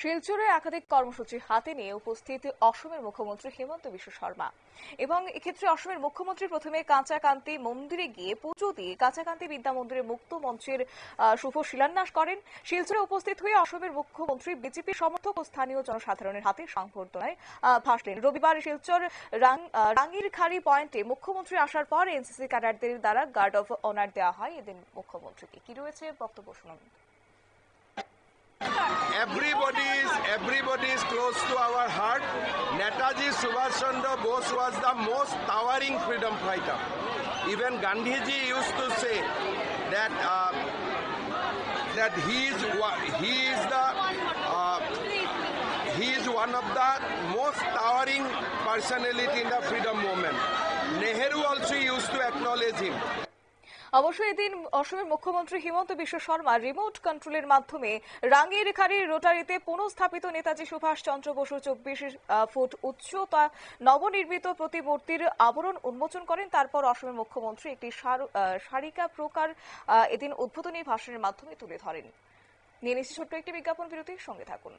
শিলচরে একাধিক কর্মসূচি হাতে নিয়ে উপস্থিত অসমের মুখ্যমন্ত্রী হিমন্ত বিশ্ব শর্মা এবং এক্ষেত্রে অসমের মুখ্যমন্ত্রী প্রথমে কাঁচাকান্তি মন্দিরে গিয়ে পুজো দিয়ে কাঁচাকান্তি বিদ্যা মন্দিরে মুক্ত মঞ্চের শুভ শিলান্যাস করেন। শিলচরে উপস্থিত হয়ে অসমের মুখ্যমন্ত্রী বিজেপি সমর্থক ও স্থানীয় জনসাধারণের হাতে সংবর্ধনায় ভাসলেন। রবিবার শিলচর রাঙ্গিরখাড়ি পয়েন্টে মুখ্যমন্ত্রী আসার পর এনসিসি ক্যাডারদের দ্বারা গার্ড অফ অনার দেওয়া হয়। এদিন মুখ্যমন্ত্রীকে কি রয়েছে বক্তব্য শুনুন। Everybody is close to our heart. Netaji Subhash Chandra Bose was the most towering freedom fighter. Even Gandhiji used to say that he is one of the most towering personality in the freedom movement. Nehru also used to acknowledge him. অবশ্যই এদিন অসমের মুখ্যমন্ত্রী Himanta Biswa Sarma remote কন্ট্রোলের মাধ্যমে রাঙ্গিরখাড়ির রোটারিতে পুনঃস্থাপিত নেতাজি সুভাষ চন্দ্র Basu 24 foot উচ্চতা নবনির্মিত প্রতিমূর্তির আবরণ উন্মোচন করেন। তারপর অসমের মুখ্যমন্ত্রী একটি সারিকা প্রকার এদিন উদ্বোধনী ভাষণের মাধ্যমে তুলে ধরেন। নিয়ে নিচ্ছি ছোট্ট একটি বিজ্ঞাপন বিরতির সঙ্গে থাকুন।